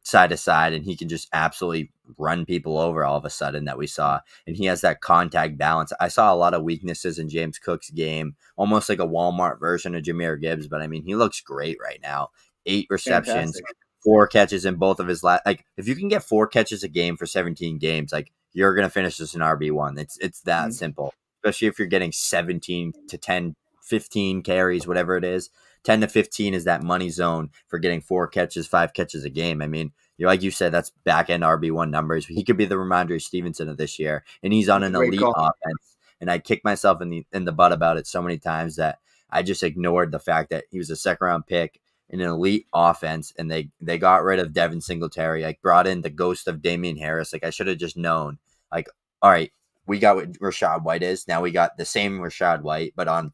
Speaker 3: side to side, and he can just absolutely run people over all of a sudden that we saw. And he has that contact balance. I saw a lot of weaknesses in James Cook's game, almost like a Walmart version of Jahmyr Gibbs, but I mean, he looks great right now. 8 receptions,
Speaker 2: Fantastic.
Speaker 3: 4 catches in both of his like if you can get 4 catches a game for 17 games, like you're going to finish this in RB1. It's that simple. Especially if you're getting 17 to 10, 15 carries, whatever it is. 10 to 15 is that money zone for getting 4 catches, 5 catches a game. I mean, like you said, that's back end RB1 numbers. He could be the Ramondre Stevenson of this year, and he's on
Speaker 2: That's a
Speaker 3: an
Speaker 2: great
Speaker 3: elite
Speaker 2: call.
Speaker 3: offense. And I kicked myself in the butt about it so many times that I just ignored the fact that he was a 2nd-round pick in an elite offense, and they got rid of Devin Singletary, like brought in the ghost of Damian Harris. Like I should have just known. Like, all right, we got what Rashad White is. Now we got the same Rashad White, but on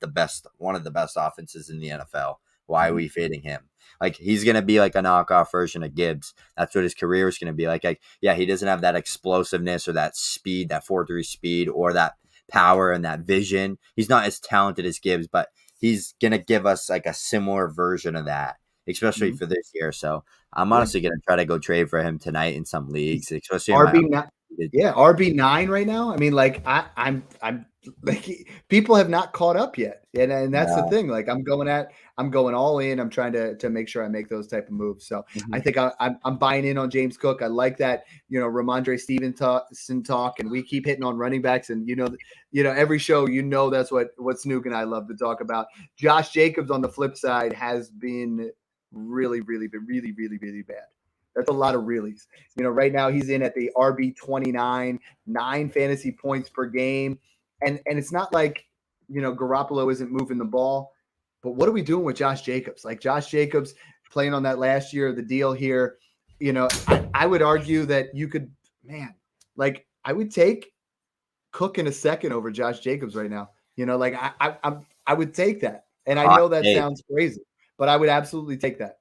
Speaker 3: one of the best offenses in the NFL. Why are we fading him? Like he's gonna be like a knockoff version of Gibbs. That's what his career is gonna be like. Like, yeah, he doesn't have that explosiveness or that speed, that 4.3 speed, or that power and that vision. He's not as talented as Gibbs, but he's gonna give us like a similar version of that, especially for this year. So I'm
Speaker 2: Yeah.
Speaker 3: honestly gonna try to go trade for him tonight in some leagues, especially in my
Speaker 2: RB9. Yeah, RB9 right now. I mean, like I'm like people have not caught up yet, and that's the thing. Like I'm going all in. I'm trying to make sure I make those type of moves. So I think I'm buying in on James Cook. I like that. Ramondre Stevenson talk, and we keep hitting on running backs, and every show that's what Snook and I love to talk about. Josh Jacobs on the flip side has been really, really, really, really, really bad. That's a lot of reallys. Right now he's in at the RB 29, 9 fantasy points per game. And it's not like, Garoppolo isn't moving the ball, but what are we doing with Josh Jacobs? Like Josh Jacobs playing on that last year of the deal here, I would argue that you could, like I would take Cook in a second over Josh Jacobs right now. Like I would take that. And I
Speaker 3: hot
Speaker 2: know that
Speaker 3: take.
Speaker 2: sounds crazy, but I would absolutely take that.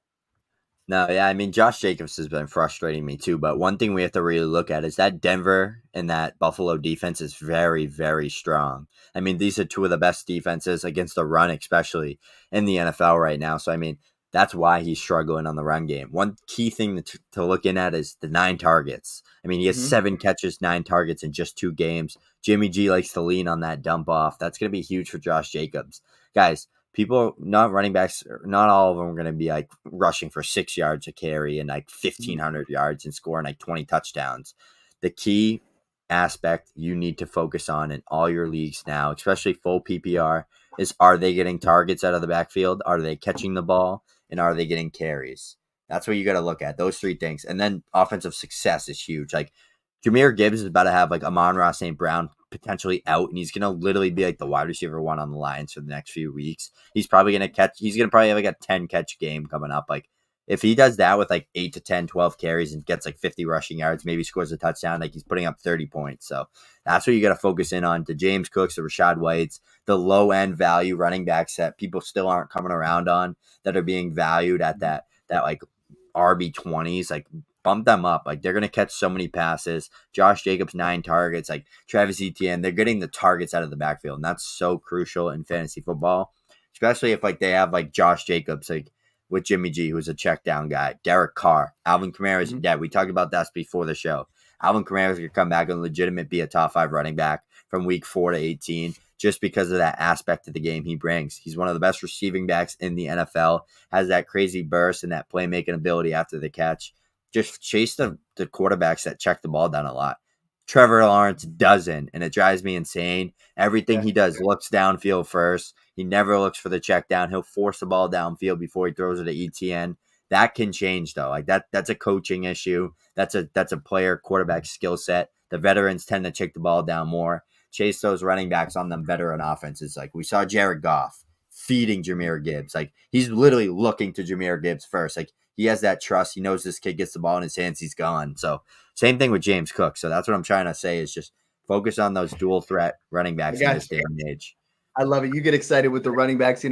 Speaker 3: No, yeah, I mean, Josh Jacobs has been frustrating me too, but one thing we have to really look at is that Denver and that Buffalo defense is very, very strong. I mean, these are two of the best defenses against the run, especially in the NFL right now. So, I mean, that's why he's struggling on the run game. One key thing to look in at is the 9 targets. I mean, he has 7 catches, 9 targets in just 2 games. Jimmy G likes to lean on that dump off. That's going to be huge for Josh Jacobs. Guys, people, not running backs, not all of them are going to be like rushing for 6 yards a carry and like 1,500 yards and scoring like 20 touchdowns. The key aspect you need to focus on in all your leagues now, especially full PPR, is are they getting targets out of the backfield? Are they catching the ball? And are they getting carries? That's what you got to look at, those 3 things. And then offensive success is huge. Like Jahmyr Gibbs is about to have like Amon-Ra St. Brown potentially out, and he's going to literally be like the wide receiver 1 on the Lions for the next few weeks. He's probably going to probably have like a 10 catch game coming up. Like if he does that with like 8 to 10, 12 carries and gets like 50 rushing yards, maybe scores a touchdown, like he's putting up 30 points. So that's what you got to focus in on. The James Cooks, the Rashad Whites, the low end value running backs that people still aren't coming around on, that are being valued at that like RB20s, like bump them up. Like they're going to catch so many passes. Josh Jacobs, 9 targets, like Travis Etienne, they're getting the targets out of the backfield. And that's so crucial in fantasy football, especially if like they have like Josh Jacobs, like with Jimmy G, who's a check down guy, Derek Carr, Alvin Kamara's dead. We talked about that before the show. Alvin Kamara's going to come back and legitimate be a top 5 running back from week 4 to 18. Just because of that aspect of the game he brings. He's one of the best receiving backs in the NFL, has that crazy burst and that playmaking ability after the catch. Just chase the quarterbacks that check the ball down a lot. Trevor Lawrence doesn't, and it drives me insane. Everything he does looks downfield first. He never looks for the check down. He'll force the ball downfield before he throws it to ETN. That can change though. Like that's a coaching issue. That's a player quarterback skill set. The veterans tend to check the ball down more. Chase those running backs on them veteran offenses. Like we saw Jared Goff feeding Jahmyr Gibbs. Like he's literally looking to Jahmyr Gibbs first. Like he has that trust. He knows this kid gets the ball in his hands, he's gone. So same thing with James Cook. So that's what I'm trying to say is just focus on those dual threat running backs in this day and age.
Speaker 2: I love it. You get excited with the running backs.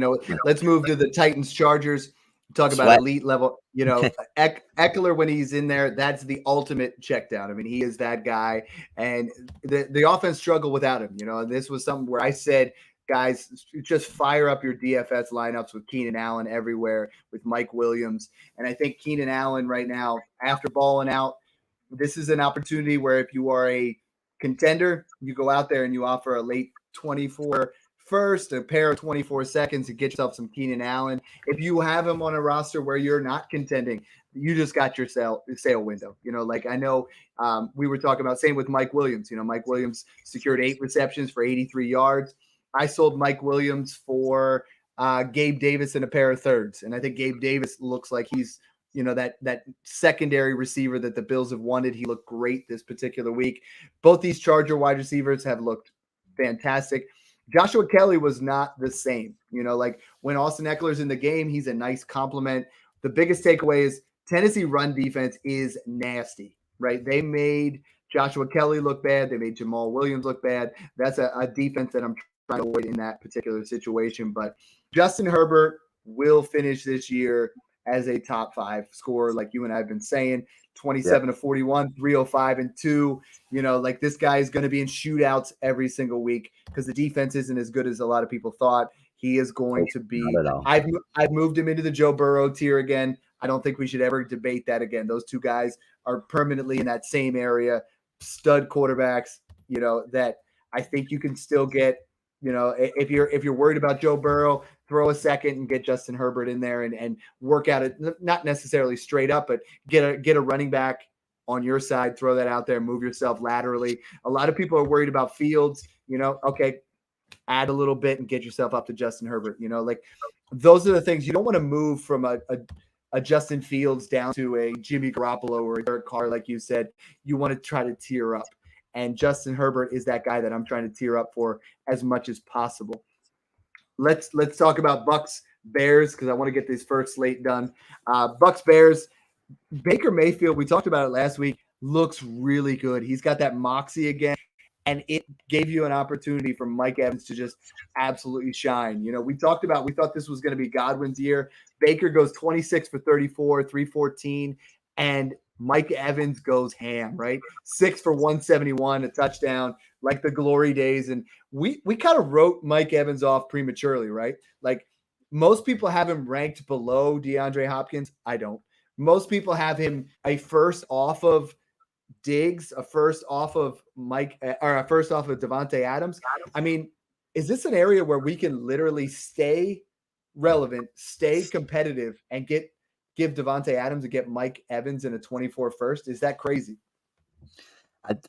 Speaker 2: Let's move to the Titans Chargers. Talk about elite level. Eckler, when he's in there, that's the ultimate check down. I mean, he is that guy, and the offense struggled without him. This was something where I said, guys, just fire up your DFS lineups with Keenan Allen everywhere, with Mike Williams. And I think Keenan Allen right now, after balling out, this is an opportunity where if you are a contender, you go out there and you offer a late 24 first, a pair of 24 seconds to get yourself some Keenan Allen. If you have him on a roster where you're not contending, you just got your sale window. I know we were talking about, same with Mike Williams. Mike Williams secured 8 receptions for 83 yards. I sold Mike Williams for Gabe Davis and a pair of thirds. And I think Gabe Davis looks like he's, that secondary receiver that the Bills have wanted. He looked great this particular week. Both these Charger wide receivers have looked fantastic. Joshua Kelly was not the same. Like when Austin Eckler's in the game, he's a nice compliment. The biggest takeaway is Tennessee run defense is nasty, right? They made Joshua Kelly look bad. They made Jamal Williams look bad. That's a defense that I'm trying to avoid in that particular situation. But Justin Herbert will finish this year as a top 5 scorer, like you and I have been saying. 27 to 41, 305 and 2. Like this guy is going to be in shootouts every single week because the defense isn't as good as a lot of people thought. He is going to be. I've moved him into the Joe Burrow tier again. I don't think we should ever debate that again. Those two guys are permanently in that same area. Stud quarterbacks, that I think you can still get. If you're worried about Joe Burrow, throw a second and get Justin Herbert in there and work out it, not necessarily straight up, but get a running back on your side, throw that out there, move yourself laterally. A lot of people are worried about Fields, okay, add a little bit and get yourself up to Justin Herbert. Like those are the things. You don't want to move from a Justin Fields down to a Jimmy Garoppolo or a Derek Carr, like you said. You want to try to tier up. And Justin Herbert is that guy that I'm trying to tier up for as much as possible. Let's talk about Bucks Bears because I want to get this first slate done. Bucks Bears. Baker Mayfield, we talked about it last week, looks really good. He's got that moxie again. and it gave you an opportunity for Mike Evans to just absolutely shine. We thought this was going to be Godwin's year. Baker goes 26 for 34, 314, and Mike Evans goes ham, right? 6 for 171, a touchdown, like the glory days. And we kind of wrote Mike Evans off prematurely, right? Like most people have him ranked below DeAndre Hopkins. I don't. Most people have him a first off of Diggs, a first off of or a first off of Devontae Adams. I mean, is this an area where we can literally stay relevant, stay competitive, and give Devontae Adams and get Mike Evans in a 24 first? Is that crazy?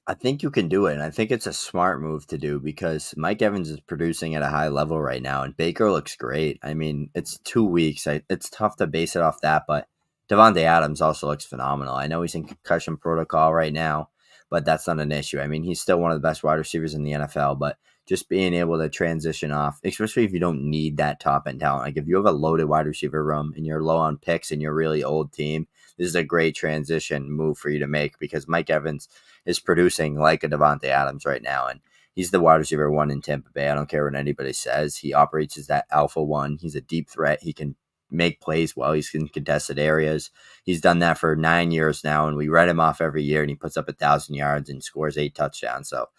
Speaker 3: I think you can do it, and I think it's a smart move to do because Mike Evans is producing at a high level right now, and Baker looks great. I mean, it's 2 weeks. It's tough to base it off that, but Devontae Adams also looks phenomenal. I know he's in concussion protocol right now, but that's not an issue. I mean, he's still one of the best wide receivers in the NFL, but just being able to transition off, especially if you don't need that top-end talent. Like if you have a loaded wide receiver room and you're low on picks and you're a really old team, this is a great transition move for you to make because Mike Evans is producing like a Devontae Adams right now. And he's the wide receiver one in Tampa Bay. I don't care what anybody says. He operates as that alpha one. He's a deep threat. He can make plays well. He's in contested areas. He's done that for 9 years now, and we write him off every year, and he puts up 1,000 yards and scores 8 touchdowns. So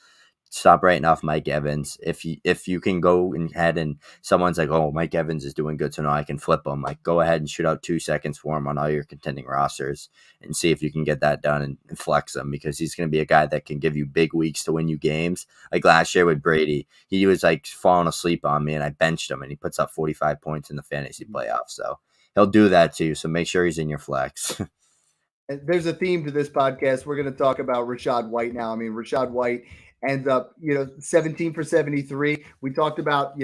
Speaker 3: stop writing off Mike Evans. If you can go ahead and someone's like, oh, Mike Evans is doing good, so now I can flip him. Like, go ahead and shoot out 2 seconds for him on all your contending rosters and see if you can get that done and flex him because he's going to be a guy that can give you big weeks to win you games. Like last year with Brady, he was like falling asleep on me and I benched him and he puts up 45 points in the fantasy playoffs. So he'll do that to you. So make sure he's in your flex.
Speaker 2: There's a theme to this podcast. We're going to talk about Rachaad White now. I mean, Rachaad White ends up, 17 for 73. We talked about,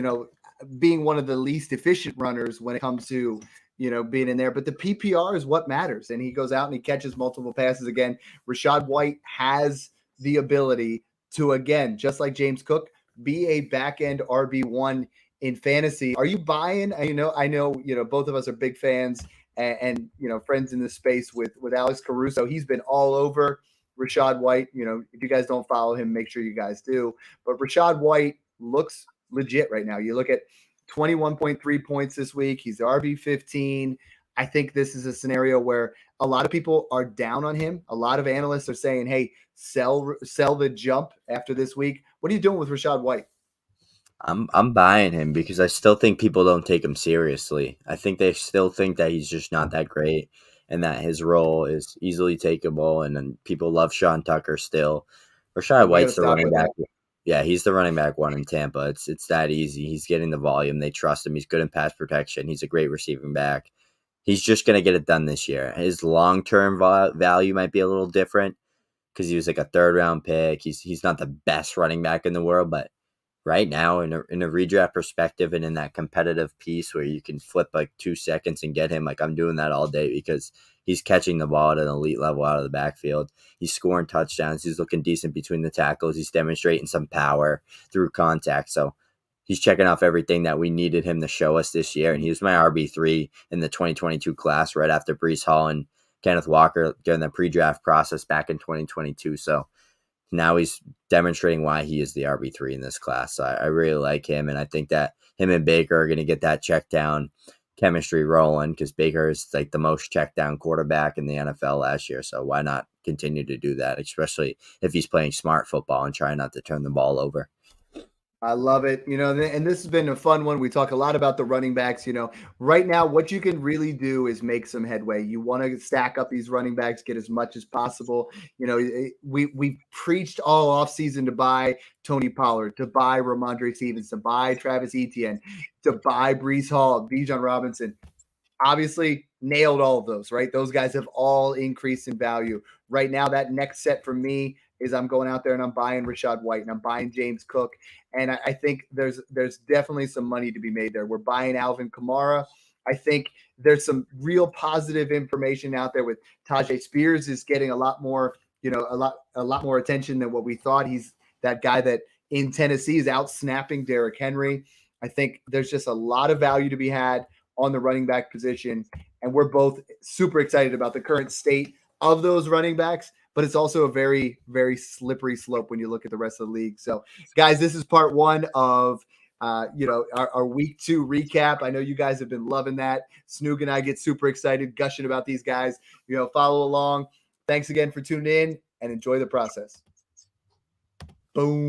Speaker 2: being one of the least efficient runners when it comes to, being in there. But the PPR is what matters. And he goes out and he catches multiple passes again. Rachaad White has the ability to, again, just like James Cook, be a back-end RB1 in fantasy. Are you buying? I know, both of us are big fans and friends in this space with Alex Caruso. He's been all over Rachaad White. If you guys don't follow him, make sure you guys do. But Rachaad White looks legit right now. You look at 21.3 points this week. He's RB15. I think this is a scenario where a lot of people are down on him. A lot of analysts are saying, hey, sell the jump after this week. What are you doing with Rachaad White?
Speaker 3: I'm buying him because I still think people don't take him seriously. I think they still think that he's just not that great and that his role is easily takeable. And then people love Sean Tucker still. Rachaad White's the running back. Yeah, he's the running back one in Tampa. It's that easy. He's getting the volume. They trust him. He's good in pass protection. He's a great receiving back. He's just going to get it done this year. His long-term value might be a little different because he was like a third-round pick. He's not the best running back in the world, but right now in a redraft perspective and in that competitive piece where you can flip like 2 seconds and get him, like I'm doing that all day because he's catching the ball at an elite level out of the backfield. He's scoring touchdowns. He's looking decent between the tackles. He's demonstrating some power through contact. So he's checking off everything that we needed him to show us this year. And he was my RB3 in the 2022 class right after Breece Hall and Kenneth Walker during the pre-draft process back in 2022. So now he's demonstrating why he is the RB3 in this class. So I really like him, and I think that him and Baker are going to get that check down chemistry rolling because Baker is like the most check down quarterback in the NFL last year. So why not continue to do that, especially if he's playing smart football and trying not to turn the ball over.
Speaker 2: I love it. And this has been a fun one. We talk a lot about the running backs. Right now, what you can really do is make some headway. You want to stack up these running backs, get as much as possible. We preached all offseason to buy Tony Pollard, to buy Ramondre Stevens, to buy Travis Etienne, to buy Breece Hall, Bijan Robinson. Obviously, nailed all of those, right? Those guys have all increased in value. Right now, that next set for me is I'm going out there and I'm buying Rachaad White and I'm buying James Cook. And I think there's definitely some money to be made there. We're buying Alvin Kamara. I think there's some real positive information out there with Tajay Spears is getting a lot more, a lot more attention than what we thought. He's that guy that in Tennessee is out snapping Derrick Henry. I think there's just a lot of value to be had on the running back position. And we're both super excited about the current state of those running backs. but it's also a very, very slippery slope when you look at the rest of the league. So, guys, this is part one of our week 2 recap. I know you guys have been loving that. Snoog and I get super excited gushing about these guys. Follow along. Thanks again for tuning in and enjoy the process. Boom.